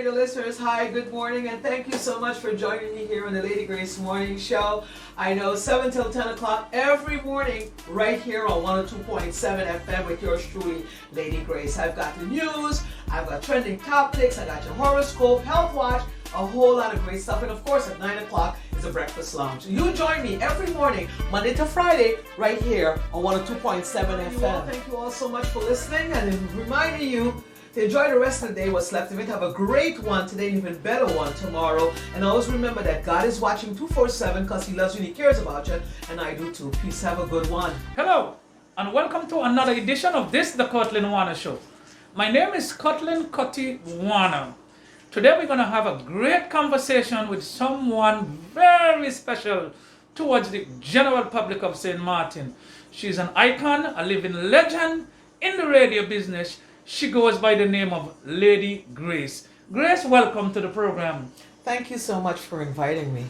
radio listeners, hi, good morning, and thank you so much for joining me here on the Lady Grace Morning Show. I know 7 till 10 o'clock every morning right here on 102.7 FM with yours truly, Lady Grace. I've got the news, I've got trending topics, I got your horoscope, health watch, a whole lot of great stuff, and of course at 9 o'clock is a breakfast lounge. You join me every morning, Monday to Friday, right here on 102.7 FM. Thank you all so much for listening, and reminding you to enjoy the rest of the day, what's left of it. Have a great one today, and even better one tomorrow. And always remember that God is watching 247 because He loves you and He cares about you, and I do too. Peace, have a good one. Hello, and welcome to another edition of the Curtlyn Warner Show. My name is Curtlyn Warner. Today we're going to have a great conversation with someone very special towards the general public of St. Martin. She's an icon, a living legend in the radio business. She goes by the name of Lady Grace. Grace, welcome to the program. Thank you so much for inviting me.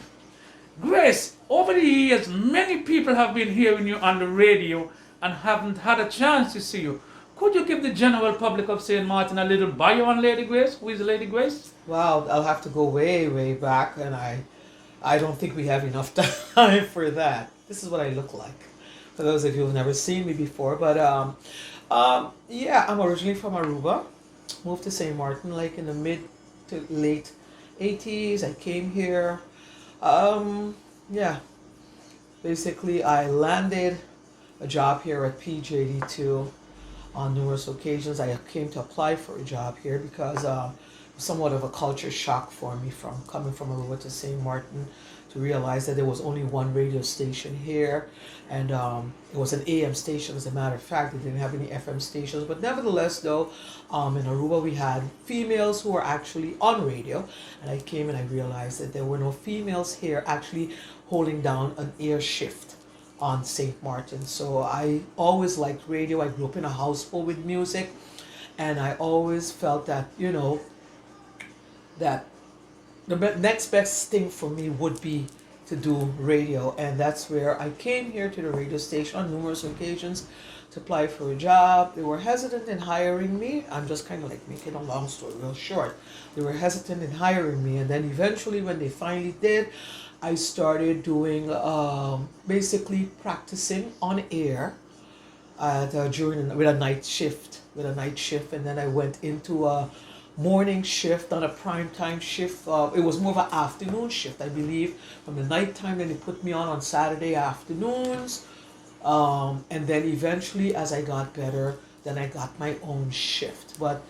Grace, over the years, many people have been hearing you on the radio and haven't had a chance to see you. Could you give the general public of St. Martin a little bio on Lady Grace? Who is Lady Grace? Wow, I'll have to go way, way back, and I don't think we have enough time for that. This is what I look like, for those of you who've never seen me before. But yeah, I'm originally from Aruba. Moved to St. Martin like in the mid to late 80s. I came here. Yeah, basically I landed a job here at PJD2 on numerous occasions. I came to apply for a job here because it was somewhat of a culture shock for me from coming from Aruba to St. Martin to realize that there was only one radio station here, and it was an AM station. As a matter of fact, they didn't have any FM stations, but nevertheless though, in Aruba we had females who were actually on radio, and I came and I realized that there were no females here actually holding down an air shift on St. Martin. So I always liked radio. I grew up in a household with music, and I always felt that, you know, that the next best thing for me would be to do radio, and that's where I came here to the radio station on numerous occasions to apply for a job. They were hesitant in hiring me. I'm just kind of like making a long story real short. They were hesitant in hiring me, and then eventually when they finally did, I started doing basically practicing on air with a night shift, and then I went into a morning shift, on a prime time shift. It was more of an afternoon shift, I believe, from the night time. Then they put me on Saturday afternoons, and then eventually, as I got better, then I got my own shift. But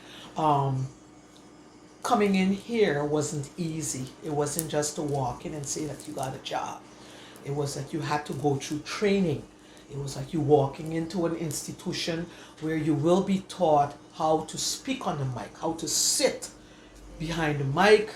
coming in here wasn't easy. It wasn't just to walk in and say that you got a job. It was that you had to go through training. It was like you walking into an institution where you will be taught how to speak on the mic, how to sit behind the mic,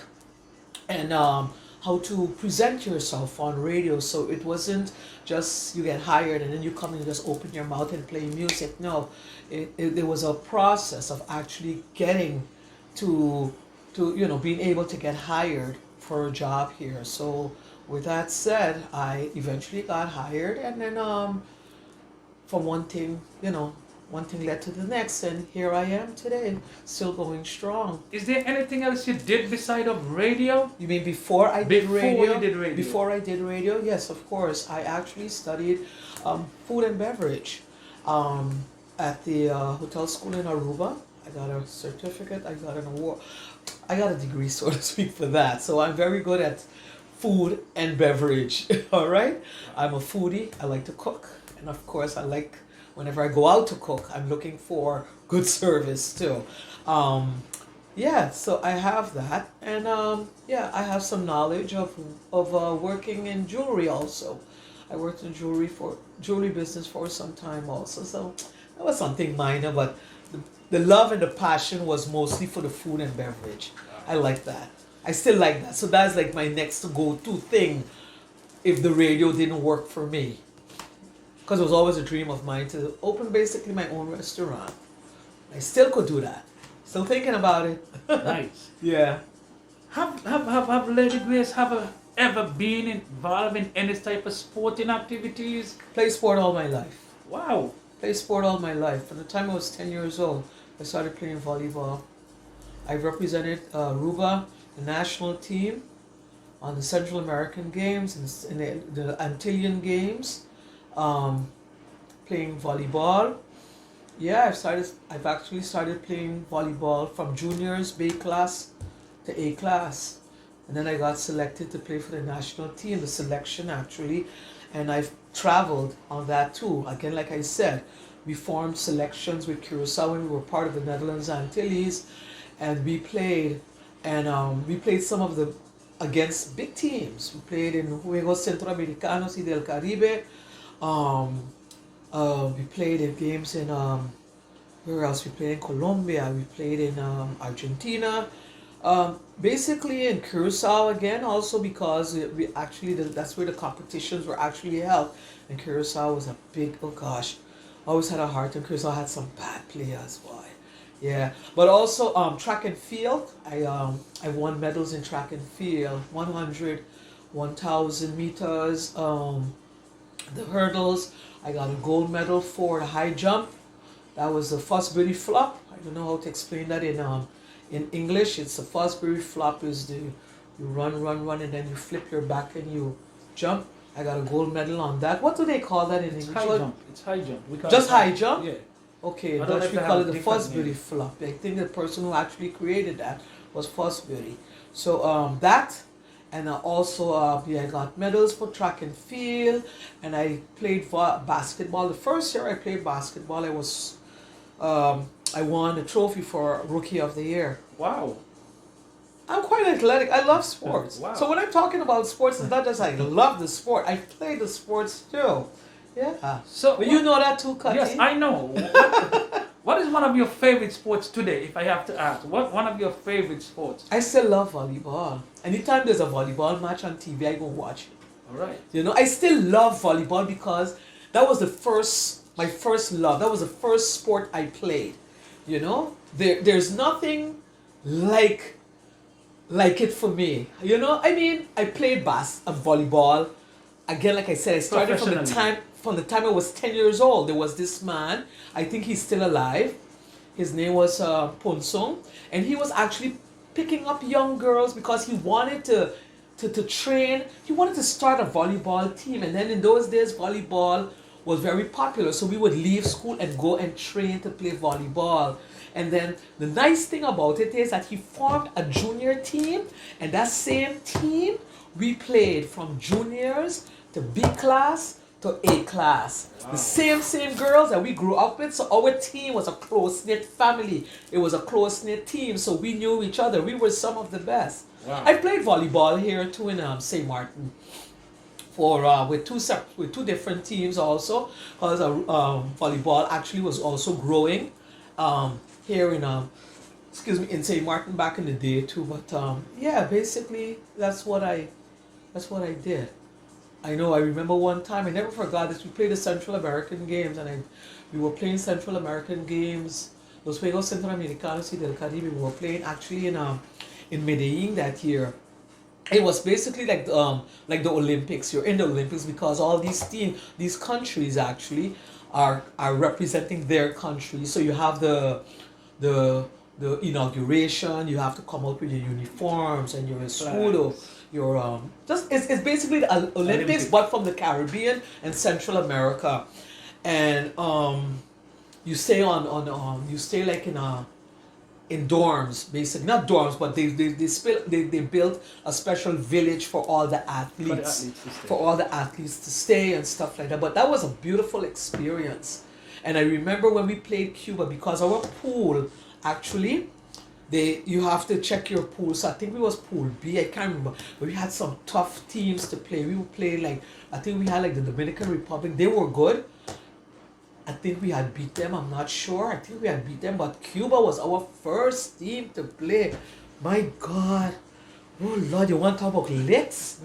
and how to present yourself on radio. So it wasn't just you get hired and then you come and just open your mouth and play music. No, there was a process of actually getting to you know, being able to get hired for a job here. So with that said, I eventually got hired, and then from one thing led to the next, and here I am today, still going strong. Is there anything else you did beside of radio? You mean before I did radio? Before you did radio. Before I did radio, yes, of course. I actually studied food and beverage at the hotel school in Aruba. I got a certificate, I got an award. I got a degree, so to speak, for that. So I'm very good at food and beverage, all right? I'm a foodie, I like to cook. And of course, I like, whenever I go out to cook, I'm looking for good service too. Yeah, so I have that. And yeah, I have some knowledge of working in jewelry also. I worked in jewelry business for some time also. So that was something minor, but the love and the passion was mostly for the food and beverage. I like that. I still like that. So that's like my next go-to thing if the radio didn't work for me. Because it was always a dream of mine to open basically my own restaurant. I still could do that. Still thinking about it. Nice. Yeah. Have Lady Grace ever been involved in any type of sporting activities? Play sport all my life. Wow. Play sport all my life. From the time I was 10 years old, I started playing volleyball. I've represented Aruba, the national team, on the Central American Games and the Antillean Games, um, playing volleyball. Yeah, I've actually started playing volleyball from juniors, B class to A class. And then I got selected to play for the national team, the selection actually. And I've traveled on that too. Again, like I said, we formed selections with Curacao when we were part of the Netherlands Antilles. And we played some of the against big teams. We played in Juegos Centroamericanos y del Caribe. Um, we played in games in where else? We played in Colombia. We played in Argentina. Basically in Curacao again, also because we actually that's where the competitions were actually held. And Curacao was a big, oh gosh, I always had a heart. And Curacao had some bad players, boy. Yeah, but also track and field. I won medals in track and field, 100, 1,000 meters, the hurdles. I got a gold medal for the high jump. That was the Fosbury flop. I don't know how to explain that in English. It's the Fosbury flop is the you run, and then you flip your back and you jump. I got a gold medal on that. What do they call that in It's English? high jump. It's high jump. We call Just it high jump? Yeah. Okay, I don't know Dutch if we they call have it the different Fosbury names. flop. I think the person who actually created that was Fosbury. So that, and also I got medals for track and field, and I played basketball. The first year I played basketball, I won a trophy for Rookie of the Year. Wow. I'm quite athletic. I love sports. Wow. So when I'm talking about sports, it's not just I love the sport. I play the sports too. Yeah. So But you know that too, Cutty? yes, I know. What is one of your favorite sports today, if I have to ask? What one of your favorite sports? I still love volleyball. Anytime there's a volleyball match on TV, I go watch it. All right. You know, I still love volleyball because that was my first love. That was the first sport I played. You know, there's nothing like it for me. You know, I mean, I played volleyball. Again, like I said, I started from the time I was 10 years old. There was this man, I think he's still alive. His name was Ponsong, and he was actually picking up young girls because he wanted to train. He wanted to start a volleyball team, and then in those days, volleyball was very popular. So we would leave school and go and train to play volleyball. And then the nice thing about it is that he formed a junior team, and that same team we played from juniors to B class to A class. Wow. The same girls that we grew up with. So our team was a close-knit family. It was a close-knit team, so we knew each other. We were some of the best. Wow. I played volleyball here too in St. Martin with two different teams also, because volleyball actually was also growing here in St. Martin back in the day too. But yeah, basically that's what I did. I remember one time, I never forgot this, we played the Central American Games, and we were playing Central American Games, Los Juegos Centroamericanos y del Caribe. We were playing actually in Medellin that year. It was basically like the Olympics. You're in the Olympics because all these countries actually are representing their country. So you have the inauguration, you have to come out with your uniforms and your escudo. It's basically the Olympics but from the Caribbean and Central America. And you stay like in dorms, basically not dorms, but they built a special village for all the athletes, to stay and stuff like that. But that was a beautiful experience. And I remember when we played Cuba, because our pool actually, you have to check your pool. So I think we was pool B, I can't remember, but we had some tough teams to play. We would play I think we had the Dominican Republic. They were good. I think we had beat them. I'm not sure. I think we had beat them, but Cuba was our first team to play. My God, oh Lord, you want to talk about licks?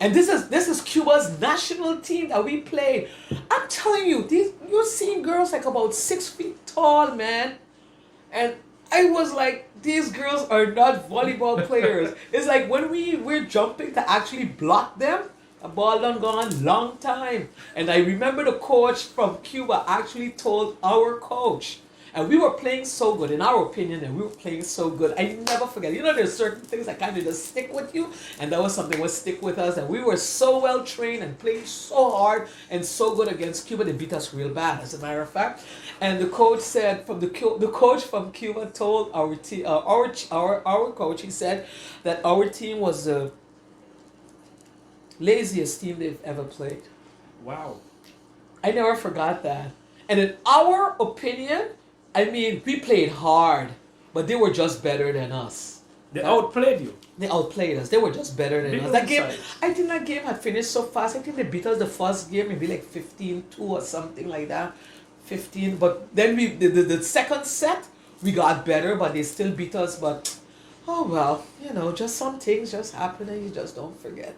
And this is Cuba's national team that we played. I'm telling you, you're seeing girls like about 6 feet tall, man, and I was like, these girls are not volleyball players. It's like when we're jumping to actually block them, a ball done gone long time. And I remember the coach from Cuba actually told our coach, And we were playing so good, in our opinion, and we were playing so good. I never forget. You know, there's certain things that kind of just stick with you, and that was something that would stick with us. And we were so well trained and playing so hard and so good against Cuba. They beat us real bad, as a matter of fact. And the coach said, the coach from Cuba told our team, our coach, he said that our team was the laziest team they've ever played. Wow. I never forgot that. And in our opinion, I mean, we played hard, but they were just better than us. They outplayed you. They outplayed us. They were just better than Big us. That game, insight. I think that game had finished so fast. I think they beat us the first game, maybe like 15-2 or something like that. 15. But then the second set, we got better, but they still beat us. But, oh well, you know, just some things just happen and you just don't forget.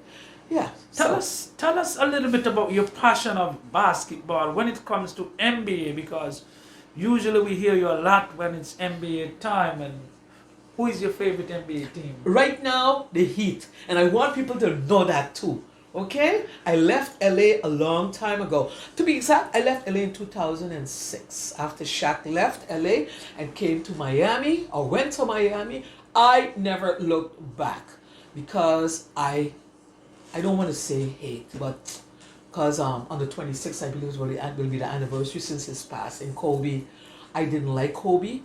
Yeah. Tell us a little bit about your passion of basketball when it comes to NBA, because usually we hear you a lot when it's NBA time. And who is your favorite NBA team? Right now, the Heat. And I want people to know that too. Okay? I left LA a long time ago. To be exact, I left LA in 2006. After Shaq left LA and came to Miami, or went to Miami, I never looked back. Because I don't want to say hate, but because on the 26th, I believe will be the anniversary since his passing. Kobe, I didn't like Kobe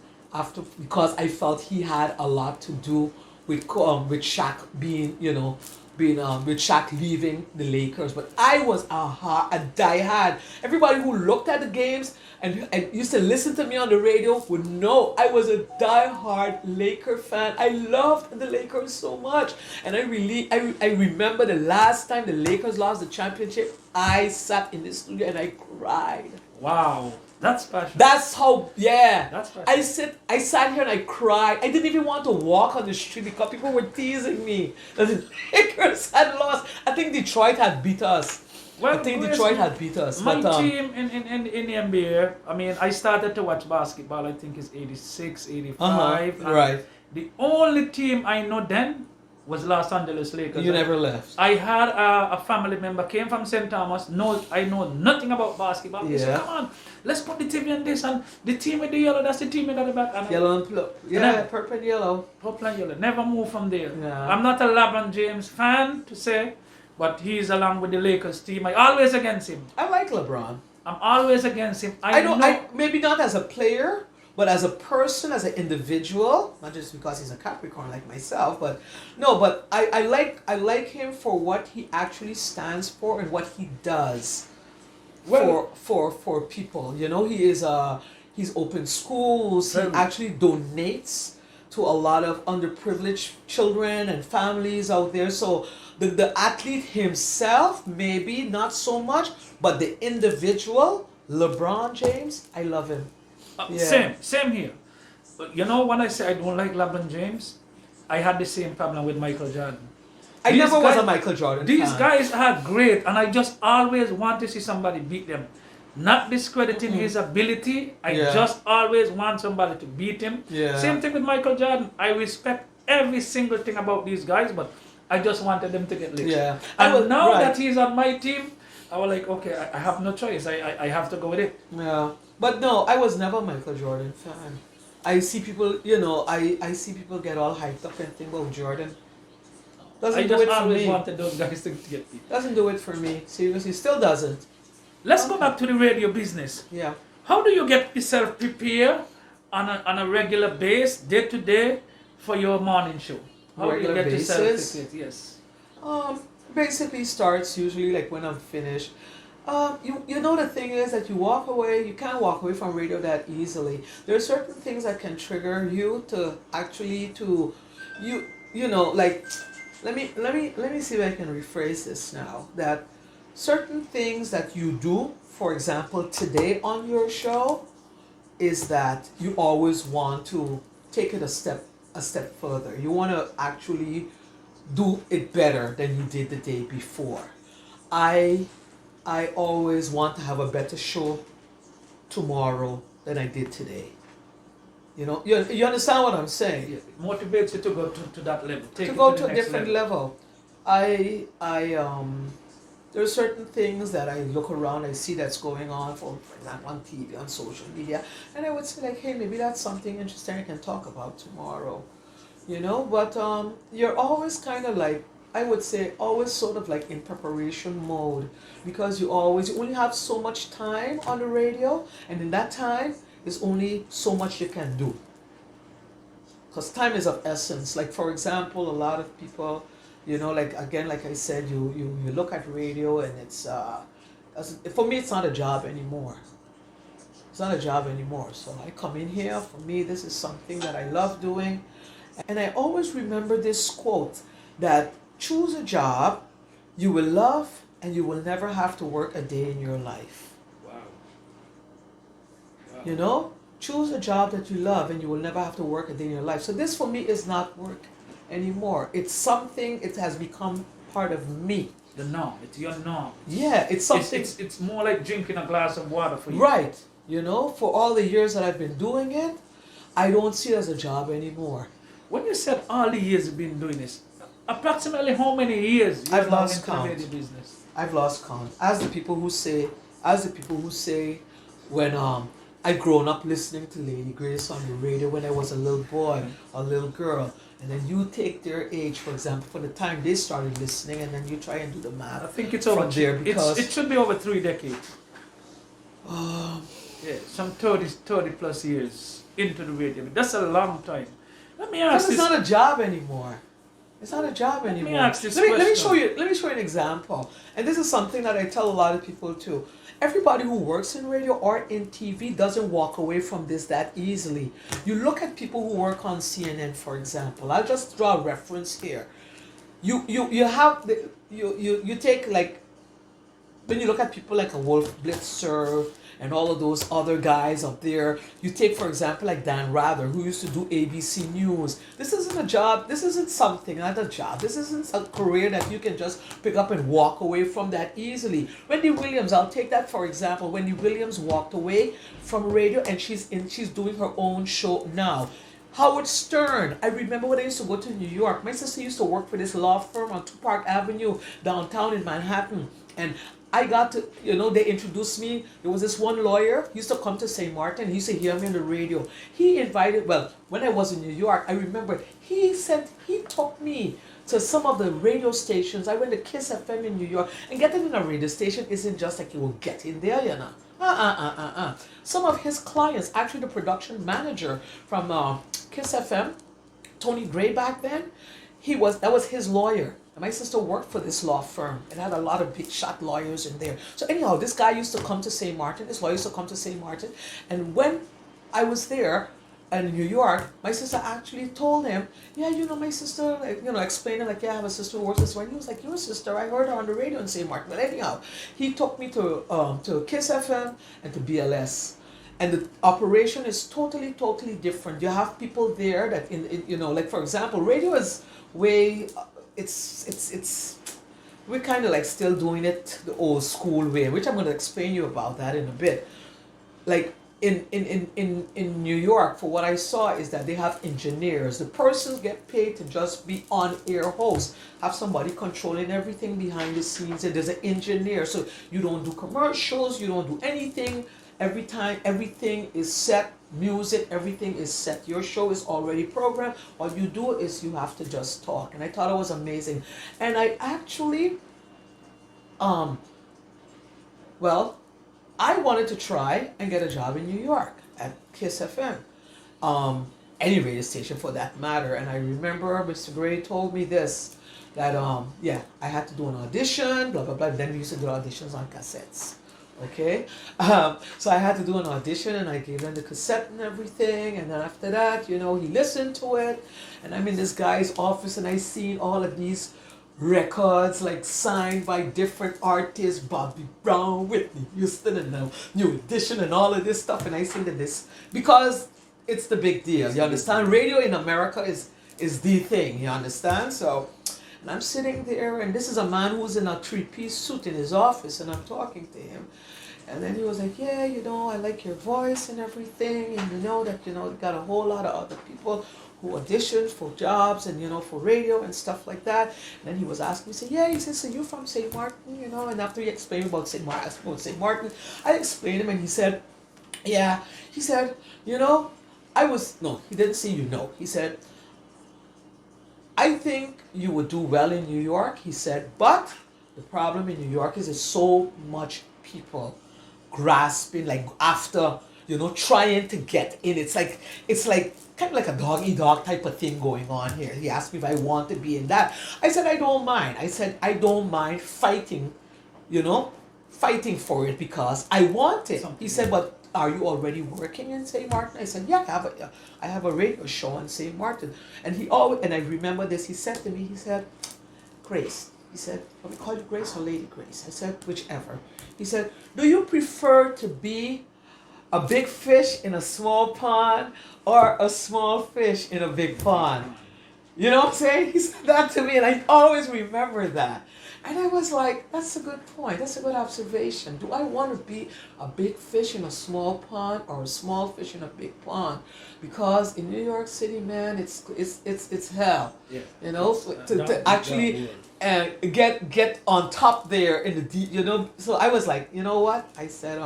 because I felt he had a lot to do with Shaq being with Shaq leaving the Lakers. But I was a diehard. Everybody who looked at the games and used to listen to me on the radio would know I was a diehard Laker fan. I loved the Lakers so much. And I remember the last time the Lakers lost the championship, I sat in the studio and I cried. Wow. That's passion. That's how, yeah. That's passion. I sat here and I cried. I didn't even want to walk on the street because people were teasing me that the Lakers had lost. I think Detroit had beat us. Well, I think Detroit had beat us. My but, team in the NBA, I mean, I started to watch basketball, I think it's 86, 85. Right. The only team I know then was Los Angeles Lakers. You never left. I had a family member, came from St. Thomas, I know nothing about basketball. He said, come on, let's put the TV on this, and the team with the yellow, that's the team with the back. And yellow and blue. Yeah, purple and yellow. Purple and yellow. Never move from there. Yeah. I'm not a LeBron James fan, to say, but he's along with the Lakers team. I always against him. I like LeBron. I'm always against him. I maybe not as a player, but as a person, as an individual, not just because he's a Capricorn like myself, but no, but I like him for what he actually stands for and what he does for people. You know, he's opened schools, he actually donates to a lot of underprivileged children and families out there. So the athlete himself, maybe not so much, but the individual, LeBron James, I love him. Same here. But you know, when I say I don't like LeBron James, I had the same problem with Michael Jordan. I never was a Michael Jordan These fan. guys are great, and I just always want to see somebody beat them. Not discrediting his ability, I just always want somebody to beat him. Yeah. Same thing with Michael Jordan. I respect every single thing about these guys, but I just wanted them to get licked. Yeah. And now that he's on my team, I was like, okay, I have no choice. I have to go with it. Yeah. But no, I was never a Michael Jordan fan. I see people, you know, I see people get all hyped up and think, well, Jordan doesn't do it for me. I just always wanted those guys to get beat. Doesn't do it for me. Seriously, still doesn't. Let's go back to the radio business. Yeah. How do you get yourself prepared on a regular base, day to day, for your morning show? How Regular do you get yourself basis? prepared? Yes. Basically starts usually like when I'm finished. You know, the thing is that you can't walk away from radio that easily. There are certain things that can trigger you to actually you know, like let me see if I can rephrase this now. That certain things that you do, for example, today on your show, is that you always want to take it a step further. You want to actually do it better than you did the day before. I always want to have a better show tomorrow than I did today. You know, you understand what I'm saying? It motivates you to go to that level. To go to a different level. there are certain things that I look around, I see that's going on, for example, on TV, on social media, and I would say like, hey, maybe that's something interesting I can talk about tomorrow, you know. But you're always kind of like, I would say, always sort of like in preparation mode, because you only have so much time on the radio, and in that time, there's only so much you can do. Because time is of essence. Like for example, a lot of people, you know, like again, like I said, you look at radio and it's for me it's not a job anymore. It's not a job anymore. So I come in here. For me, this is something that I love doing, and I always remember this quote that choose a job you will love and you will never have to work a day in your life. Wow. Wow. You know, choose a job that you love and you will never have to work a day in your life. So this for me is not work anymore. It's something, it has become part of me. The norm. It's your norm. Yeah, it's something. It's more like drinking a glass of water for you. Right. You know, for all the years that I've been doing it, I don't see it as a job anymore. When you said all the years you've been doing this, approximately how many years you I've now lost into count. the radio business? I've lost count. As the people who say, when I'd grown up listening to Lady Grace on the radio when I was a little boy, a little girl, and then you take their age, for example, for the time they started listening, and then you try and do the math. I think it's from over there because it should be over 3 decades. Yeah, some 30 plus years into the radio. That's a long time. Let me ask it's this. not a job anymore. It's not a job anymore. me ask this let me question. show you. Let me show you an example. And this is something that I tell a lot of people too. Everybody who works in radio or in TV doesn't walk away from this that easily. You look at people who work on CNN, for example. I'll just draw a reference here. You take like, when you look at people like a Wolf Blitzer and all of those other guys up there, you take for example like Dan Rather, who used to do ABC News. This isn't a job, this isn't something, not a job. This isn't a career that you can just pick up and walk away from that easily. Wendy Williams, I'll take that for example. Wendy Williams walked away from radio and she's doing her own show now. Howard Stern, I remember when I used to go to New York. My sister used to work for this law firm on 2 Park Avenue downtown in Manhattan. And I got to, they introduced me. There was this one lawyer, he used to come to St. Martin. He used to hear me on the radio. He invited, when I was in New York, I remember he took me to some of the radio stations. I went to Kiss FM in New York. And getting in a radio station isn't just like you will get in there, Some of his clients, actually the production manager from Kiss FM, Tony Gray back then, that was his lawyer. My sister worked for this law firm. It had a lot of big shot lawyers in there. So anyhow, this guy used to come to St. Martin. This lawyer used to come to St. Martin. And when I was there in New York, my sister actually told him, yeah, my sister, explaining like, yeah, I have a sister who works this way. And he was like, your sister, I heard her on the radio in St. Martin. But anyhow, he took me to Kiss FM and to BLS. And the operation is totally, totally different. You have people there that like for example, radio is way... we're kind of like still doing it the old school way, which I'm going to explain you about that in a bit. Like in New York, for what I saw is that they have engineers. The persons get paid to just be on-air hosts, have somebody controlling everything behind the scenes, and there's an engineer. So you don't do commercials, you don't do anything. Every time, everything is set, music, everything is set. Your show is already programmed. All you do is you have to just talk. And I thought it was amazing. And I actually, I wanted to try and get a job in New York at Kiss FM. Any radio station for that matter. And I remember Mr. Gray told me this, that, I had to do an audition, blah, blah, blah. Then we used to do auditions on cassettes. Okay, so I had to do an audition and I gave them the cassette and everything, and then after that, he listened to it, and I'm in this guy's office and I seen all of these records like signed by different artists, Bobby Brown, Whitney Houston, and the New Edition and all of this stuff, and I seen that this, because it's the big deal, you understand? Radio in America is the thing, you understand? So, and I'm sitting there, and this is a man who's in a 3-piece suit in his office, and I'm talking to him. And then he was like, yeah, I like your voice and everything, and that, got a whole lot of other people who auditioned for jobs and for radio and stuff like that. And then he was asking me, say, yeah, he said, so you're from St. Martin, and after he explained about St. Martin, I explained him, and he said, yeah, he said, he didn't say he said, I think you would do well in New York, he said, but the problem in New York is there's so much people grasping, like after, trying to get in. It's like kind of like a dog-eat-dog type of thing going on here. He asked me if I want to be in that. I said, I don't mind. I said, I don't mind fighting, fighting for it because I want it. He said, but are you already working in St. Martin? I said, yeah, I have a radio show in St. Martin. And and I remember this, he said to me, he said, Grace, he said, let me call you Grace or Lady Grace? I said, whichever. He said, do you prefer to be a big fish in a small pond or a small fish in a big pond? You know what I'm saying? He said that to me, and I always remember that. And I was like, that's a good point. That's a good observation. Do I want to be a big fish in a small pond or a small fish in a big pond? Because in New York City, man, it's hell. Yeah. To actually get on top there in the deep, So I was like, you know what? I said,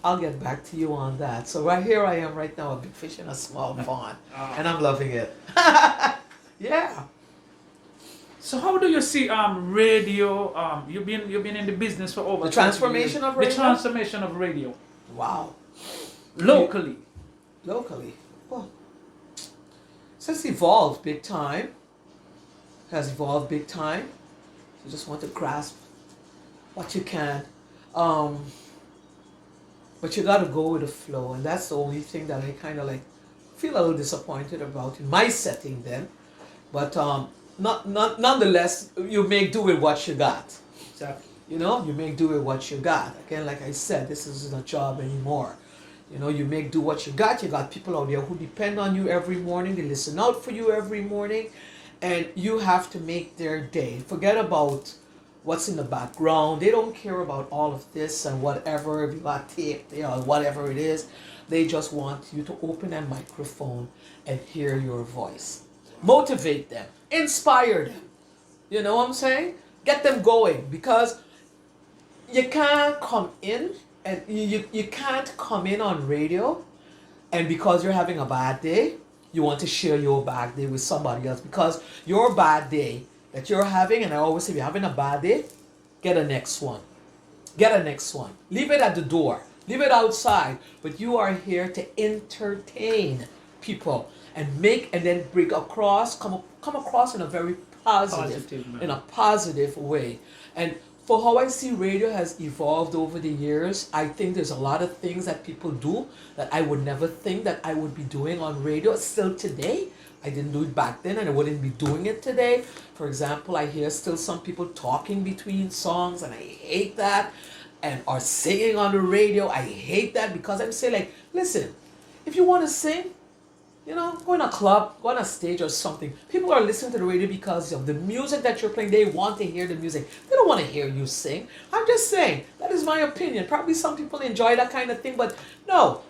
I'll get back to you on that. So right here I am right now, a big fish in a small pond, and I'm loving it. Yeah. So how do you see radio? You've been in the business for over the transformation of radio. The transformation of radio. Wow. Locally. Well, so it's evolved big time. Has evolved big time. You just want to grasp what you can. But you gotta go with the flow, and that's the only thing that I kind of like feel a little disappointed about in my setting then. But nonetheless, you make do with what you got. Exactly. You make do with what you got. Again, like I said, this isn't a job anymore. You make do what you got. You got people out there who depend on you every morning. They listen out for you every morning, and you have to make their day. Forget about what's in the background. They don't care about all of this and whatever, if you got tape there or whatever it is. They just want you to open a microphone and hear your voice. Motivate them. Inspire them. You know what I'm saying? Get them going, because you can't come in and you can't come in on radio, and because you're having a bad day, you want to share your bad day with somebody else, because your bad day that you're having, and I always say, if you're having a bad day, get a next one. Get a next one. Leave it at the door. Leave it outside. But you are here to entertain people and then bring across, come across in a very in a positive way. And for how I see radio has evolved over the years, I think there's a lot of things that people do that I would never think that I would be doing on radio still today. I didn't do it back then, and I wouldn't be doing it today. For example, I hear still some people talking between songs, and I hate that. Or singing on the radio, I hate that, because I'm saying, like, listen, if you want to sing, go in a club, go on a stage or something. People are listening to the radio because of the music that you're playing. They want to hear the music. They don't want to hear you sing. I'm just saying, that is my opinion. Probably some people enjoy that kind of thing, but no,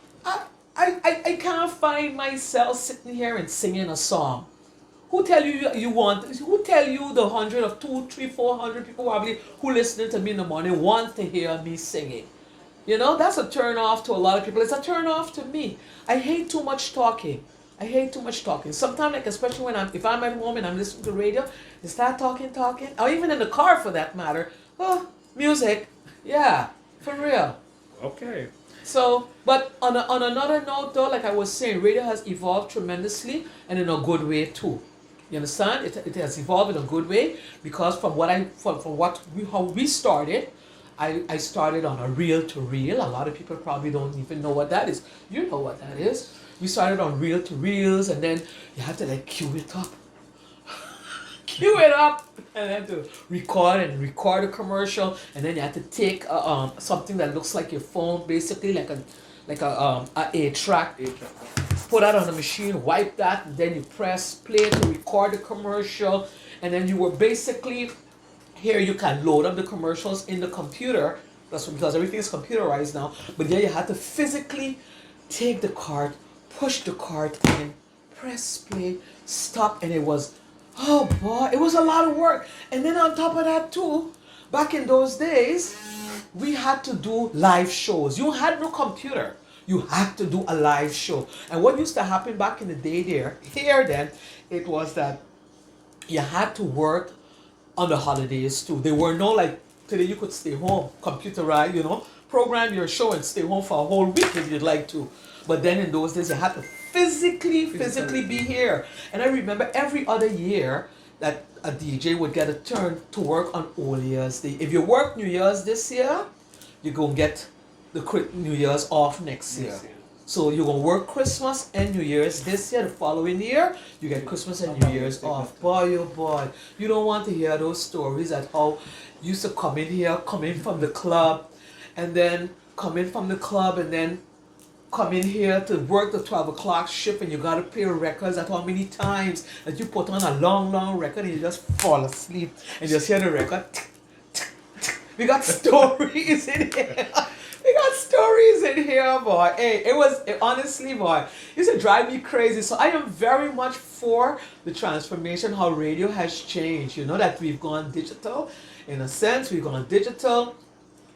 I can't find myself sitting here and singing a song. Who tell who tell you the 100 of 2, 3, 400 people probably who listening to me in the morning want to hear me singing? That's a turn off to a lot of people. It's a turn off to me. I hate too much talking. Sometimes, like, especially if I'm at home and I'm listening to radio, they start talking, or even in the car for that matter. Oh, music. Yeah, for real. Okay. So, but on another note though, like I was saying, radio has evolved tremendously, and in a good way too. You understand? It has evolved in a good way, because how we started, I started on a reel to reel. A lot of people probably don't even know what that is. You know what that is. We started on reel to reels, and then you have to like cue it up. Cue it up, and then to record a commercial, and then you have to take something that looks like your phone, basically like a track. Put that on the machine, wipe that, and then you press play to record the commercial, and then you were basically here. You can load up the commercials in the computer. That's because everything is computerized now. But then you have to physically take the cart, push the cart in, press play, stop, and it was, oh boy, it was a lot of work. And then on top of that too, back in those days, we had to do live shows. You had no computer. You had to do a live show. And what used to happen back in the day here then, it was that you had to work on the holidays too. There were no like today you could stay home, computerize, program your show and stay home for a whole week if you'd like to. But then in those days you had to physically be here. And I remember every other year that a DJ would get a turn to work on Old Year's Day. If you work New Year's this year, you're gonna get the New Year's off next year. So you're gonna work Christmas and New Year's this year. The following year, you get Christmas and New Year's off. Boy, oh boy, you don't want to hear those stories at how you used to come in from the club, and then come in from the club, and then come in here to work the 12 o'clock shift, and you gotta play records at how many times that you put on a long record and you just fall asleep and just hear the record. We got stories in here. We got stories in here, boy. Hey, honestly, boy, it used to drive me crazy. So I am very much for the transformation, how radio has changed. You know that we've gone digital. In a sense, we've gone digital,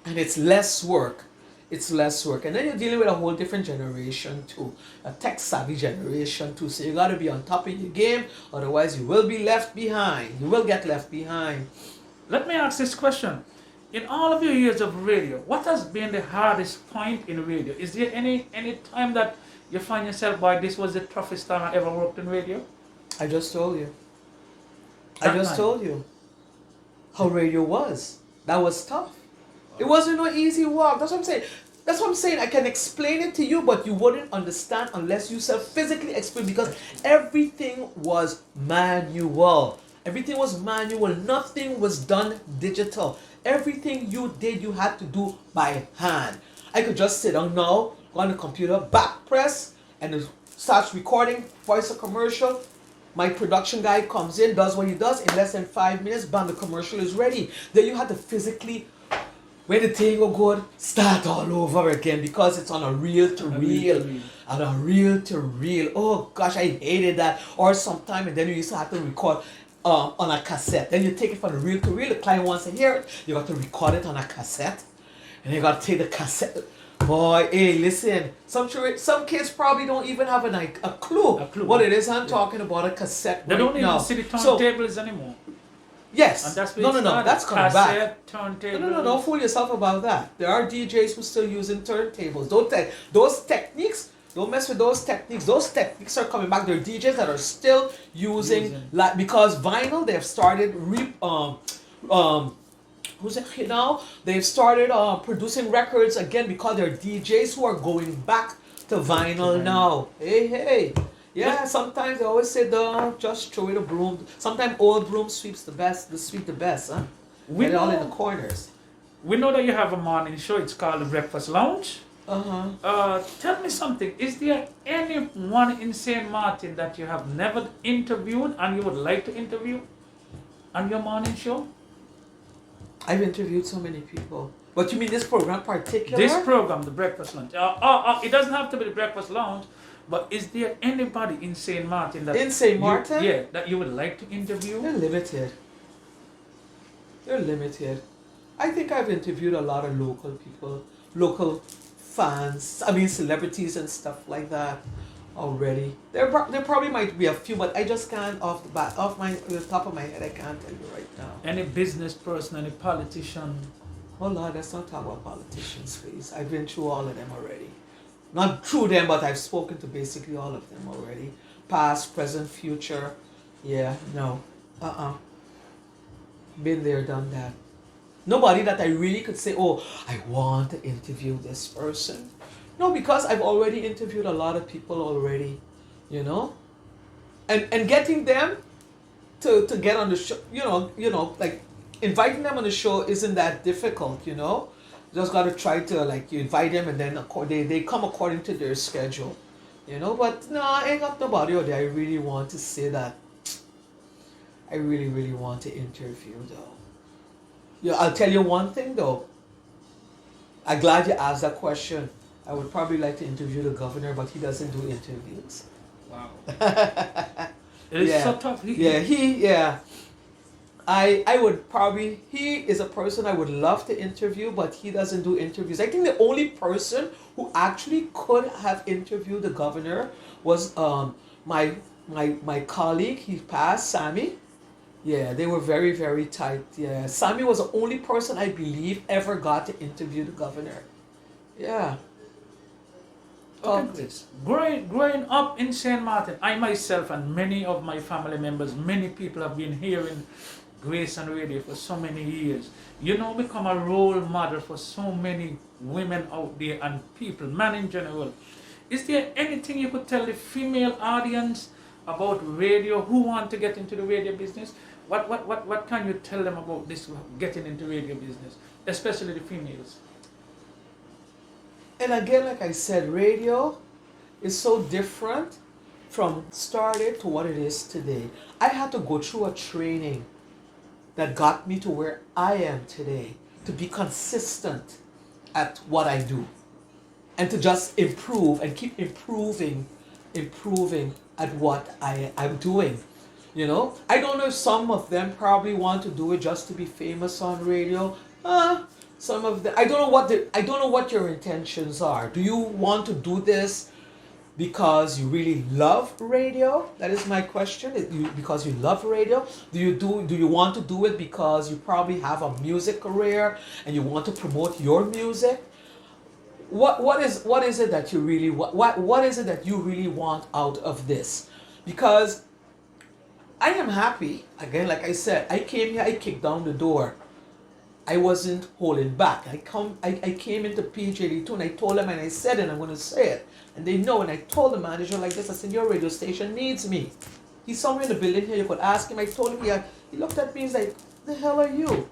and it's less work. It's less work. And then you're dealing with a whole different generation too. A tech-savvy generation too. So you got to be on top of your game. Otherwise, you will be left behind. You will get left behind. Let me ask this question. In all of your years of radio, what has been the hardest point in radio? Is there any time that you find yourself, boy, this was the toughest time I ever worked in radio? I just told you. Told you how radio was. That was tough. It wasn't no easy walk. That's what I'm saying. That's what I'm saying. I can explain it to you, but you wouldn't understand unless you self physically explain, because everything was manual. Everything was manual. Nothing was done digital. Everything you did, you had to do by hand. I could just sit down now, go on the computer, back press, and it starts recording, voice a commercial. My production guy comes in, does what he does. In less than 5 minutes, bam, the commercial is ready. Then you had to physically, when the thing go good, start all over again, because it's on a reel-to-reel. On a reel-to-reel. Oh gosh, I hated that. Or sometime, and then you used to have to record on a cassette. Then you take it from the reel to reel. The client wants to hear it. You got to record it on a cassette, and you got to take the cassette. Boy, hey, listen. Some kids probably don't even have a clue what it is. I'm talking about a cassette. They don't even see the turntables anymore. Yes. And that's no, that's coming back. Turntable. No, don't fool yourself about that. There are DJs who still using turntables. Those techniques. Don't mess with those techniques. Those techniques are coming back. There are DJs that are still using because vinyl. They've started They've started producing records again, because there are DJs who are going back to vinyl now. Hey. Yeah, sometimes they always say, don't just throw it a broom. Sometimes old broom sweep the best, huh? Get it all in the corners. We know that you have a morning show. It's called The Breakfast Lounge. Uh-huh. Tell me something. Is there anyone in St. Maarten that you have never interviewed and you would like to interview on your morning show? I've interviewed so many people. But you mean this program particular? This program, The Breakfast Lounge. It doesn't have to be The Breakfast Lounge, but is there anybody in St. Maarten that... In St. Maarten? that you would like to interview? They're limited. I think I've interviewed a lot of local people. Local fans, celebrities and stuff like that already. There probably might be a few, but I just can't off the top of my head, I can't tell you right now. Any business person, any politician? Oh Lord, let's not talk about politicians, please. I've been through all of them already. Not through them, but I've spoken to basically all of them already. Past, present, future. Yeah, no. Been there, done that. Nobody that I really could say, oh, I want to interview this person. No, because I've already interviewed a lot of people already, And getting them to get on the show, like inviting them on the show isn't that difficult, You just got to try to, you invite them, and then they come according to their schedule, But no, I ain't got nobody out there I really want to say that I really, really want to interview, though. Yeah, I'll tell you one thing though. I'm glad you asked that question. I would probably like to interview the governor, but he doesn't do interviews. Wow. It is so Yeah, tough. yeah. I would probably, he is a person I would love to interview, but he doesn't do interviews. I think the only person who actually could have interviewed the governor was my my colleague. He passed, Sammy. Yeah, they were very, very tight. Yeah, Sammy was the only person I believe ever got to interview the governor. Yeah. Okay, Um, Grace. Growing up in St. Martin, I myself and many of my family members, many people have been hearing Grace on radio for so many years. You know, become a role model for so many women out there and people, men in general. Is there anything you could tell the female audience about radio who want to get into the radio business? What can you tell them about this getting into radio business, especially the females? and again, like I said, radio is so different from started to what it is today. I had to go through a training that got me to where I am today to be consistent at what I do and to just improve and keep improving at what I'm doing. You know, I don't know if some of them probably want to do it just to be famous on radio. Some of the I don't know what your intentions are. Do you want to do this because you really love radio? That is my question. Because you love radio? Do you want to do it because you probably have a music career and you want to promote your music? What is it that you really what is it that you really want out of this? Because I am happy. Again, like I said, I came here, I kicked down the door. I wasn't holding back. I came into PJD2 and I told them and I said it and I'm gonna say it. And they know, and I told the manager like this, I said, your radio station needs me. He's somewhere in the building here, you could ask him. I told him, he looked at me, he's like, the hell are you?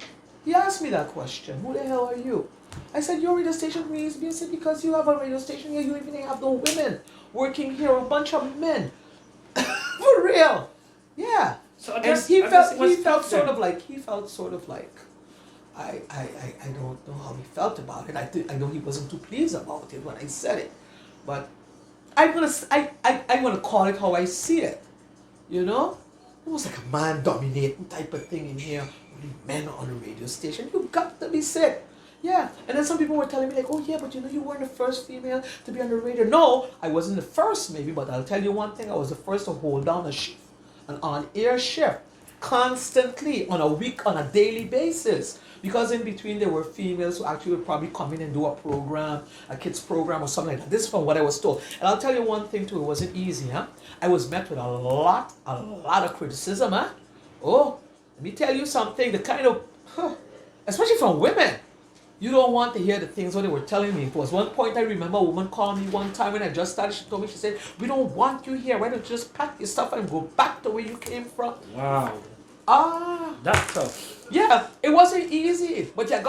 He asked me that question, who the hell are you? I said, your radio station needs me. I said, because you have a radio station here, you even have no women working here, a bunch of men. For real. Yeah. So And he felt sort of like I don't know how he felt about it. I know he wasn't too pleased about it when I said it, but I'm gonna call it how I see it. You know, it was like a man dominating type of thing in here. Only men on the radio station. You got to be sick. Yeah, and then some people were telling me like, oh yeah, but you know you weren't the first female to be on the radio. No, I wasn't the first maybe, but I'll tell you one thing, I was the first to hold down a shift, an on-air shift, constantly, on a daily basis. Because in between there were females who actually would probably come in and do a program, a kids program or something like that. This is from what I was told. And I'll tell you one thing too, it wasn't easy, huh? I was met with a lot of criticism, huh? Oh, let me tell you something, the kind of, especially from women. You don't want to hear the things what they were telling me. It was one point I remember a woman called me one time when I just started. She told me, she said, we don't want you here. Why don't you just pack your stuff and go back to where you came from? Wow. Ah. That's tough. Yeah, it wasn't easy. But you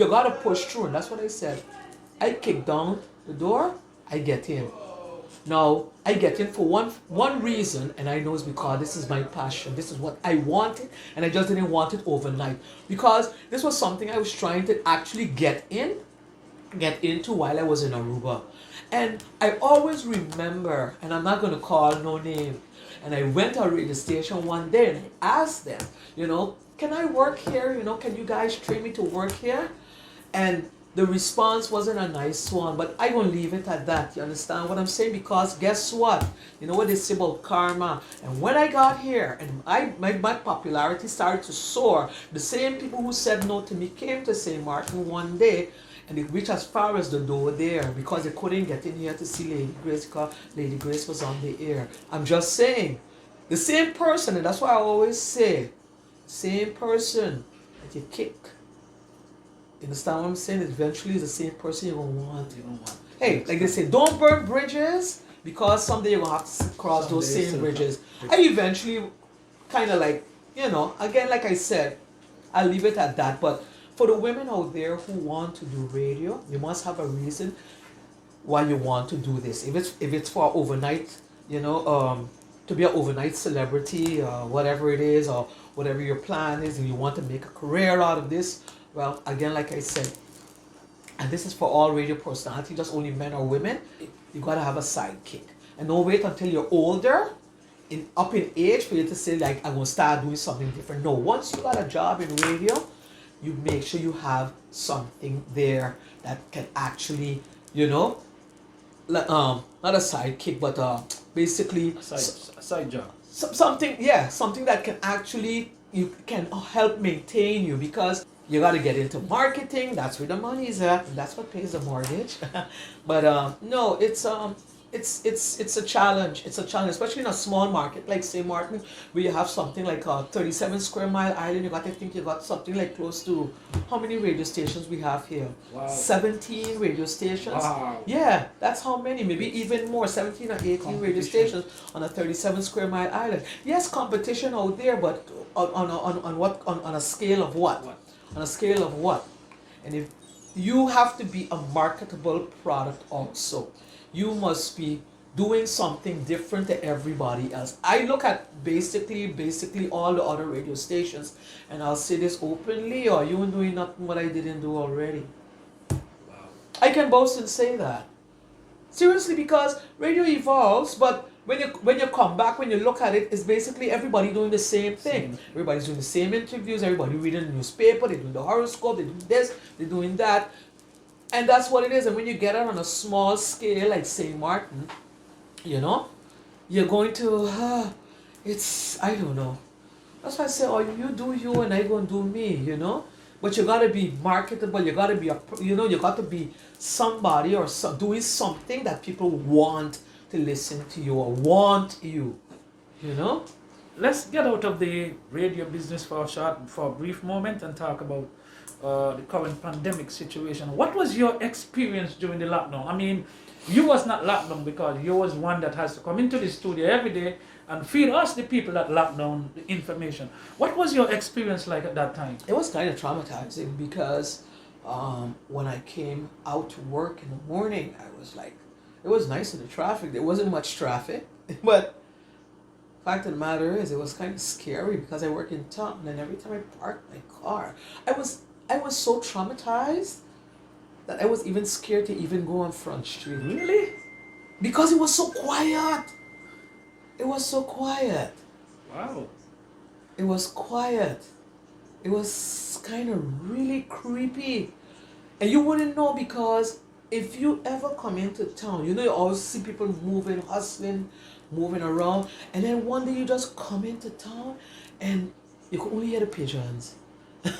gotta push through. And that's what I said. I kick down the door, I get in. Now, I get in for one reason, and I know it's because this is my passion. This is what I wanted, and I just didn't want it overnight. Because this was something I was trying to actually get into while I was in Aruba. And I always remember, and I'm not going to call no name, and I went to a radio station one day and I asked them, you know, can I work here? You know, can you guys train me to work here? And the response wasn't a nice one, but I won't leave it at that. You understand what I'm saying? Because guess what? You know what they say about karma? And when I got here and my popularity started to soar, the same people who said no to me came to St. Martin one day and they reached as far as the door there because they couldn't get in here to see Lady Grace because Lady Grace was on the air. I'm just saying, the same person, and that's why I always say, same person that you kick. You understand what I'm saying? Eventually, it's the same person you're going to want. Hey, like they say, don't burn bridges because someday you're going to have to cross those same bridges. I eventually kind of like, you know, again, like I said, I'll leave it at that. But for the women out there who want to do radio, you must have a reason why you want to do this. If it's for overnight, you know, to be an overnight celebrity, whatever it is, or whatever your plan is, and you want to make a career out of this, well, again, like I said, and this is for all radio personality, just only men or women, you gotta have a sidekick. and don't wait until you're older, up in age for you to say like I'm gonna start doing something different. No, once you got a job in radio, you make sure you have something there that can actually, you know, not a sidekick, but basically A side job. something, yeah, something that can actually you can help maintain you, because you got to get into marketing. That's where the money is at, and that's what pays the mortgage. But no, it's a challenge. It's a challenge, especially in a small market like St. Martin, where you have something like a 37 square mile island. You got to think you got something like close to how many radio stations we have here? Wow. 17 radio stations. Wow. Yeah, that's how many, maybe even more, 17 or 18 radio stations on a 37 square mile island. Yes, competition out there, but on a scale of what? On a scale of what? And if you have to be a marketable product also, you must be doing something different to everybody else. I look at basically all the other radio stations, and I'll say this openly: or you ain't doing nothing what I didn't do already. Wow. I can boast and say that. Seriously, because radio evolves, but when you come back, when you look at it, it's basically everybody doing the same thing. Everybody's doing the same interviews, everybody reading the newspaper, they're doing the horoscope, they're doing this, they're doing that. And that's what it is. And when you get it on a small scale like St. Martin, you know, you're going to, I don't know. That's why I say, oh, you do you and I gonna do me, you know. But you gotta be marketable. You gotta be you got to be somebody or doing something that people want to listen to you or want you, you know. Let's get out of the radio business for a brief moment and talk about the current pandemic situation. What was your experience during the lockdown? I mean, you was not locked down because you was one that has to come into the studio every day and feed us, the people that locked down, the information. What was your experience like at that time? It was kind of traumatizing because when I came out to work in the morning, I was like, it was nice in the traffic. There wasn't much traffic, but fact of the matter is, it was kind of scary because I work in town, and every time I parked my car, I was so traumatized that I was even scared to even go on Front Street. Really? Because it was so quiet. It was so quiet. Wow. It was quiet. It was kind of really creepy. And you wouldn't know, because if you ever come into town, you know, you always see people moving, hustling, moving around. And then one day you just come into town and you could only hear the pigeons. You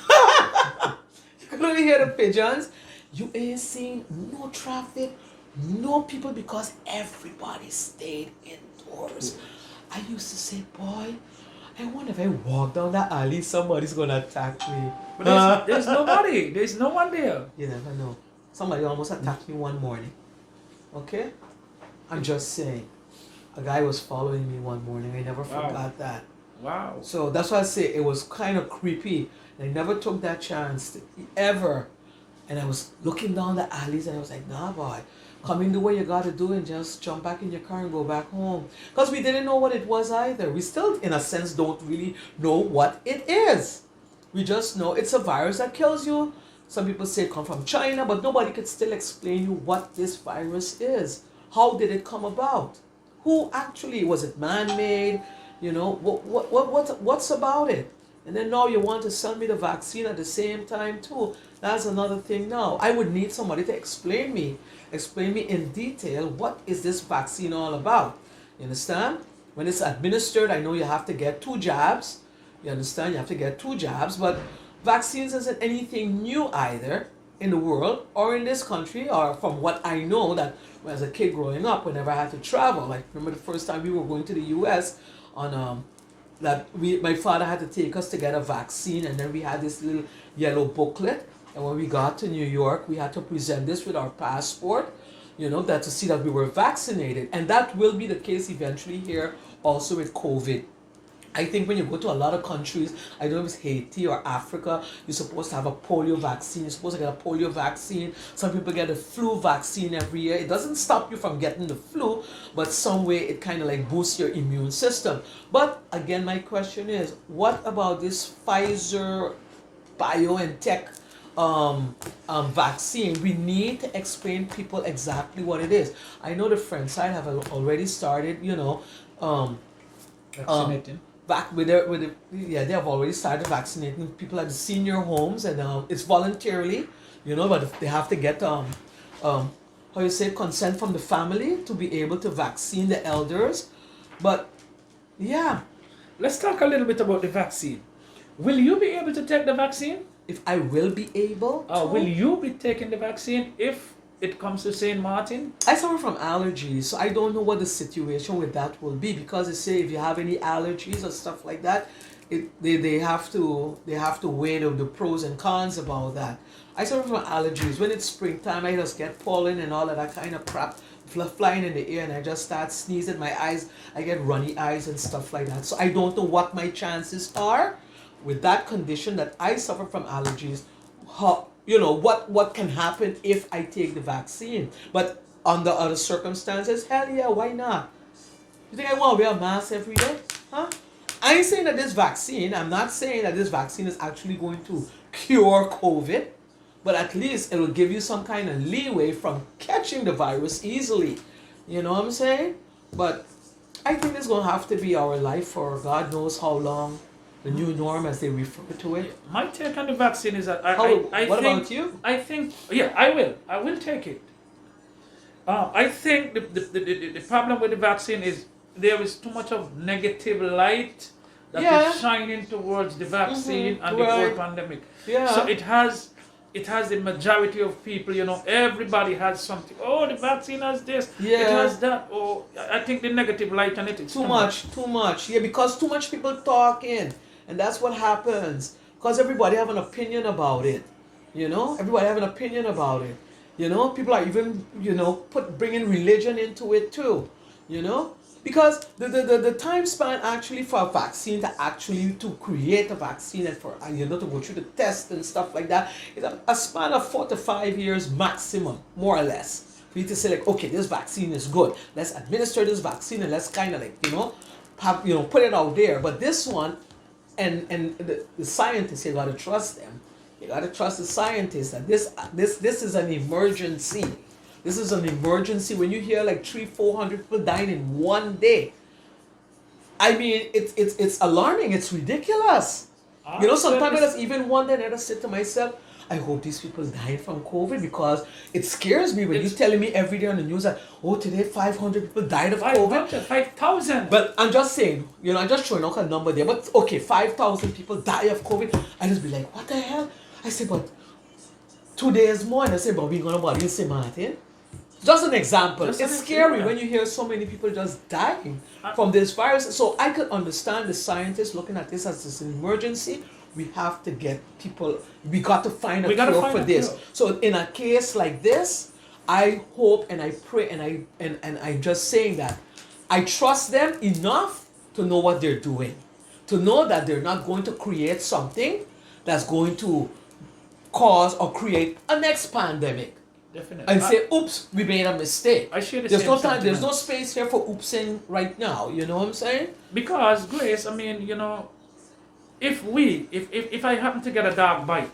could only hear the pigeons. You ain't seeing no traffic, no people, because everybody stayed indoors. I used to say, boy, I wonder if I walk down that alley, somebody's gonna attack me. But there's nobody. There's no one there. You never know. Somebody almost attacked me one morning. Okay? I'm just saying. A guy was following me one morning. I never forgot that. Wow. So that's why I say it was kind of creepy. I never took that chance ever. And I was looking down the alleys and I was like, nah, boy, come in the way you gotta do and just jump back in your car and go back home. Because we didn't know what it was either. We still, in a sense, don't really know what it is. We just know it's a virus that kills you. Some people say it come from China, but nobody could still explain you what this virus is. How did it come about? Who actually, was it man-made? You know, what's about it? And then now you want to sell me the vaccine at the same time too. That's another thing now. I would need somebody to explain me in detail, what is this vaccine all about? You understand? When it's administered, I know you have to get 2 jabs. You understand? You have to get 2 jabs, but vaccines isn't anything new either in the world or in this country, or from what I know, that as a kid growing up, whenever I had to travel, like remember the first time we were going to the US on my father had to take us to get a vaccine, and then we had this little yellow booklet, and when we got to New York, we had to present this with our passport, you know, that to see that we were vaccinated. And that will be the case eventually here also with COVID. I think when you go to a lot of countries, I don't know if it's Haiti or Africa, you're supposed to have a polio vaccine. You're supposed to get a polio vaccine. Some people get a flu vaccine every year. It doesn't stop you from getting the flu, but some way it kind of like boosts your immune system. But again, my question is, what about this Pfizer BioNTech vaccine, we need to explain people exactly what it is. I know the French side have already started, um, Vaccinating. back yeah, they have already started vaccinating people at the senior homes, and it's voluntarily, but they have to get how you say, consent from the family to be able to vaccine the elders. But yeah, Let's talk a little bit about the vaccine. Will you be able to take the vaccine? if I will be able to. Will you be taking the vaccine if it comes to St. Martin? I suffer from allergies, so I don't know what the situation with that will be, because they say if you have any allergies or stuff like that, they have to weigh the pros and cons about that. I suffer from allergies. When it's springtime, I just get pollen and all of that kind of crap flying in the air, and I just start sneezing. My eyes, I get runny eyes and stuff like that. So I don't know what my chances are with that condition that I suffer from allergies. How, what can happen if I take the vaccine? But under other circumstances, hell yeah, why not? You think I want to wear a mask every day? Huh? I ain't saying that this vaccine, I'm not saying that this vaccine is actually going to cure COVID, but at least it'll give you some kind of leeway from catching the virus easily. You know what I'm saying? But I think it's going to have to be our life for God knows how long, the new norm as they refer to it. My take on the vaccine is that What about you? I think, yeah, I will take it. I think the problem with the vaccine is there is too much of negative light that is shining towards the vaccine and the whole pandemic. Yeah. So it has the majority of people, everybody has something. Oh, the vaccine has this. Yeah. It has that. Oh, I think the negative light on it is Too much. Yeah, because too much people talking, and that's what happens. Because everybody have an opinion about it. Everybody have an opinion about it. People are even, bringing religion into it too. Because the time span actually for a vaccine to create a vaccine and for to go through the test and stuff like that is a span of 4 to 5 years maximum, more or less, for you to say like, okay, this vaccine is good, let's administer this vaccine and let's kind of like put it out there. But this one, and the scientists, you gotta trust them. You gotta trust the scientists that this is an emergency. This is an emergency. When you hear like 300-400 people dying in one day, I mean, it's alarming. It's ridiculous. Sometimes I just even wonder, and I just say to myself, I hope these people dying from COVID, because it scares me when you're telling me every day on the news that, oh, today 500 people died of COVID. 5,000. But I'm just saying, I'm just throwing out a number there. But okay, 5,000 people die of COVID. I just be like, what the hell? I say, but 2 days more, and I say, but we're going to body in St. Martin. Just an example. It's scary when you hear so many people just dying from this virus. So I could understand the scientists looking at this as an emergency. We have to get people, we got to find a cure for this. So in a case like this, I hope and I pray, and I'm just saying that I trust them enough to know what they're doing. To know that they're not going to create something that's going to cause or create a next pandemic. Definitely. And say, oops, we made a mistake. I share the There's same no time. sentiment. There's no space here for oopsing right now. You know what I'm saying? Because Grace, I mean, if I happen to get a dog bite,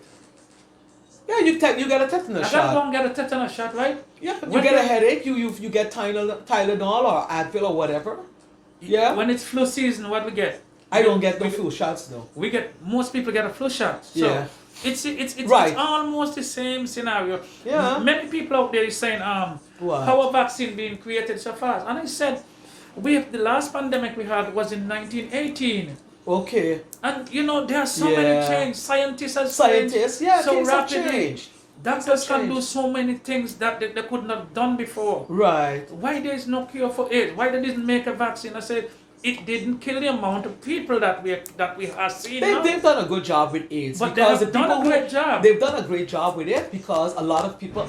Yeah, you get a tetanus I gotta shot. go and get a tetanus shot, right? Yeah, you get a headache. You get Tylenol or Advil or whatever. Yeah. When it's flu season, what we get? I don't get no flu shots though. Most people get a flu shot. So Yeah. It's Right. it's almost the same scenario. Yeah. Many people out there is saying, What? how a vaccine being created so fast? And I said, the last pandemic we had was in 1918. Okay. And there are so many changes. Scientists have Scientists, changed so things have rapidly. changed. Doctors can do changed. so many things that they could not have done before. Right. Why there is no cure for AIDS? Why they didn't make a vaccine? I said it didn't kill the amount of people that we are seeing now. They've done a good job with AIDS. But they because have the done people a great job. They've done a great job with it because a lot of people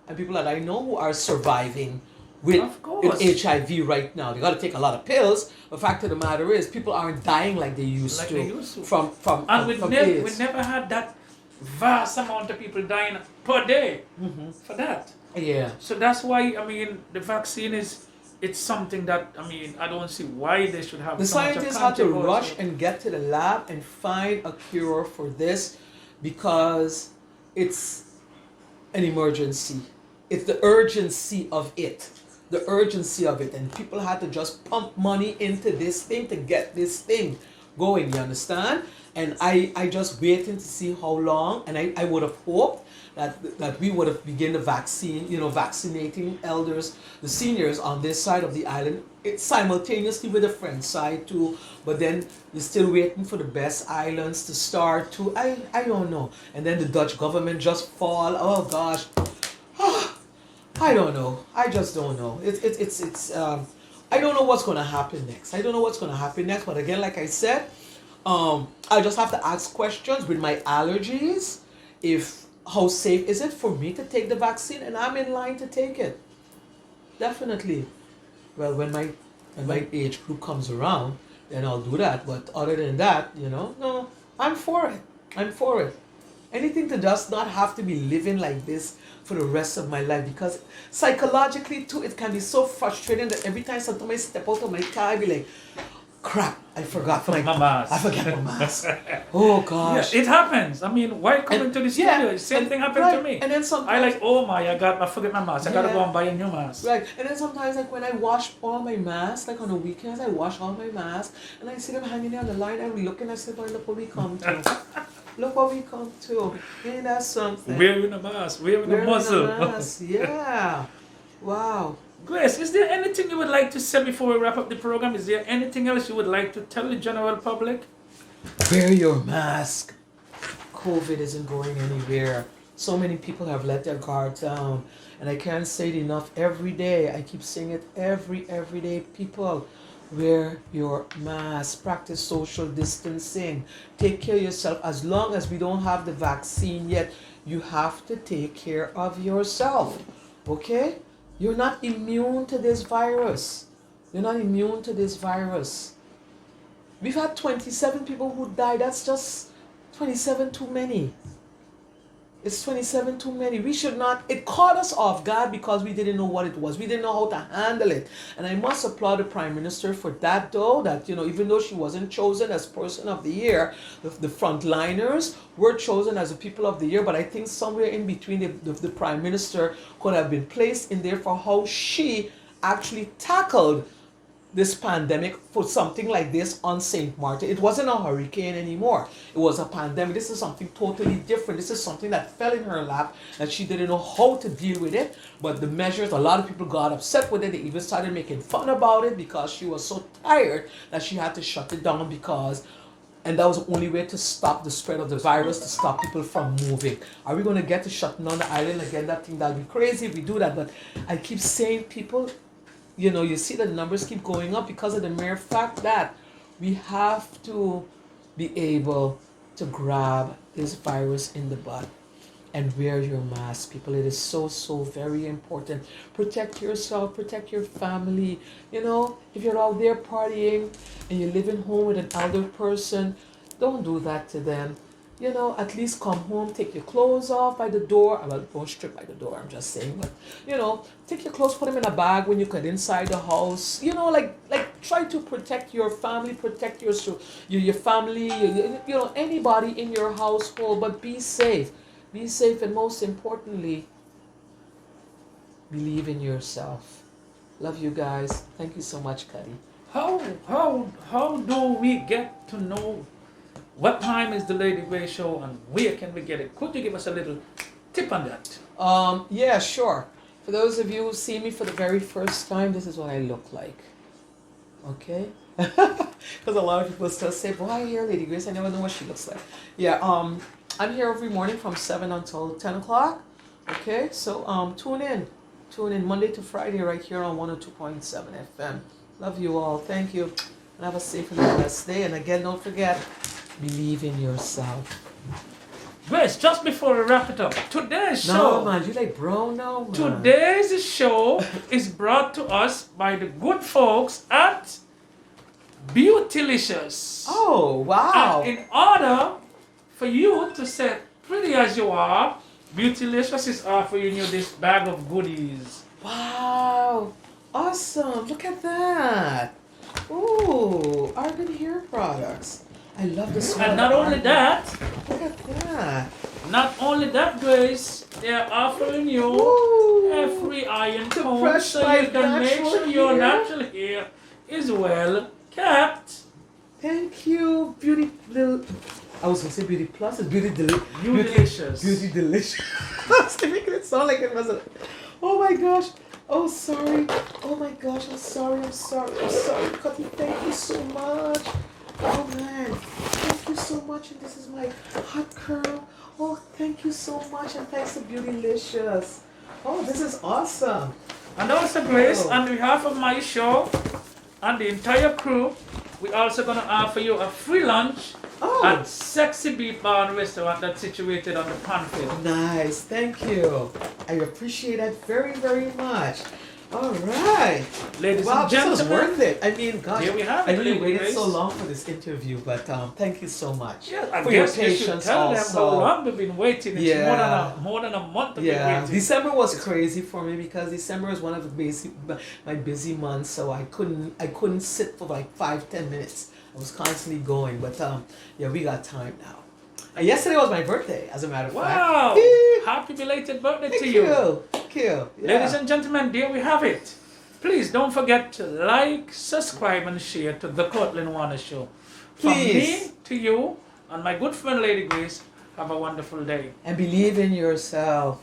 and people that I know who are surviving with Of course. HIV right now. They got to take a lot of pills. The fact of the matter is, people aren't dying like they used to from And from we AIDS. never had that vast amount of people dying per day for that. Yeah. So that's why, I mean, the vaccine it's something that, I mean, I don't see why they should have The so much scientists had to rush controversy. and get to the lab and find a cure for this because it's an emergency. It's the urgency of it. The urgency of it. And people had to just pump money into this thing to get this thing going, you understand? And I just waiting to see how long, and I would have hoped that we would have begun the vaccine, vaccinating elders, the seniors on this side of the island, simultaneously with the French side too. But then you're still waiting for the best islands to start too. I don't know. And then the Dutch government just fall. Oh gosh. I don't know. I just don't know. It's I don't know what's gonna happen next. I don't know what's gonna happen next. But again, like I said, I just have to ask questions with my allergies. If how safe is it for me to take the vaccine, and I'm in line to take it. Definitely. Well, when my age group comes around, then I'll do that. But other than that, no, I'm for it. I'm for it. Anything to just not have to be living like this for the rest of my life, because psychologically too, it can be so frustrating that every time sometimes I step out of my car, I be like, crap, I forgot my mask. I forgot my mask. Oh gosh. Yeah, it happens. I mean, while coming to the studio, same thing happened to me. And then sometimes I forget my mask. I gotta go and buy a new mask. Right. And then sometimes like when I wash all my masks, like on the weekends I wash all my masks and I see them hanging there on the line, I'm looking, I say, boy, look what we come to. Look what we come to. Ain't that something? Wearing a mask, wearing a muzzle. Yeah. Wow. Grace, is there anything you would like to say before we wrap up the program? Is there anything else you would like to tell the general public? Wear your mask. COVID isn't going anywhere. So many people have let their guard down. And I can't say it enough. Every day, I keep saying it every day. People, wear your mask. Practice social distancing. Take care of yourself. As long as we don't have the vaccine yet, you have to take care of yourself. Okay? You're not immune to this virus. You're not immune to this virus. We've had 27 people who died. That's just 27 too many. It's 27 too many. We should not. It caught us off guard because we didn't know what it was. We didn't know how to handle it. And I must applaud the Prime Minister for that, though, that, even though she wasn't chosen as Person of the Year, the frontliners were chosen as the People of the Year. But I think somewhere in between, the Prime Minister could have been placed in there for how she actually tackled this pandemic for something like this on St. Martin. It wasn't a hurricane anymore. It was a pandemic. This is something totally different. This is something that fell in her lap and she didn't know how to deal with it. But the measures, a lot of people got upset with it. They even started making fun about it because she was so tired that she had to shut it down and that was the only way to stop the spread of the virus, to stop people from moving. Are we going to get to shutting down the island again? That'd be crazy if we do that. But I keep saying, people, you see the numbers keep going up because of the mere fact that we have to be able to grab this virus in the bud and wear your mask, people. It is so very important. Protect yourself, protect your family. If you're out there partying and you're living home with an elder person, don't do that to them. At least come home, take your clothes off by the door. Well, don't strip by the door, I'm just saying. But, take your clothes, put them in a bag when you get inside the house. Try to protect your family, protect your family, anybody in your household. But be safe. Be safe, and most importantly, believe in yourself. Love you guys. Thank you so much, Cuddy. How do we get to know what time is the Lady Grey show and where can we get it? Could you give us a little tip on that? Yeah, sure. For those of you who see me for the very first time, this is what I look like. Okay? Because a lot of people still say, why here, Lady Grace? I never know what she looks like. Yeah, I'm here every morning from 7 until 10 o'clock. Okay? So tune in. Tune in Monday to Friday right here on 102.7 FM. Love you all. Thank you. And have a safe and blessed day. And again, don't forget, believe in yourself. Grace, just before we wrap it up, today's show... No, man, you like bro now, man. Today's show is brought to us by the good folks at Beautylicious. Oh, wow. And in order for you to stay pretty as you are, Beautylicious is offering you this bag of goodies. Wow. Awesome. Look at that. Ooh, Argan hair products. I love this one. And not only that, look at that. Not only that, Grace, they're offering you Ooh. a free iron To comb brush so my you can make natural sure your hair. natural hair is well kept. Thank you, beauty. I was gonna say beauty plus. It's beauty Delicious. Beauty delicious. I'm making it sound like it wasn't. Oh my gosh. Oh sorry. Oh my gosh. I'm sorry. Cutty, thank you so much. Oh man. Thank you so much. And this is my hot curl. Oh, thank you so much. And thanks to Beautylicious. Oh, this is awesome. And also, Grace, Oh. on behalf of my show and the entire crew, we're also going to offer you a free lunch Oh. at Sexy Beef Bar and Restaurant that's situated on the Panfield. Nice, thank you. I appreciate that very, very much. All right. Ladies Wow, and this was gentlemen, worth it. I mean, gosh, here we have I it, really Lady waited Grace. so long for this interview, but thank you so much yeah, I for your guess you should patience tell them also. how long we've been waiting. It's Yeah. more than a month we've been Yeah, waiting. December was crazy for me because December is one of my busy months, so I couldn't sit for like 5-10 minutes. I was constantly going, but yeah, we got time now. And yesterday was my birthday, as a matter of fact. Wow! Yee. Happy belated birthday Thank to you. you. Thank you. Yeah. Ladies and gentlemen, there we have it. Please don't forget to like, subscribe, and share to the Curtlyn Warner Show. From Please. me to you and my good friend Lady Grace, have a wonderful day. And believe in yourself.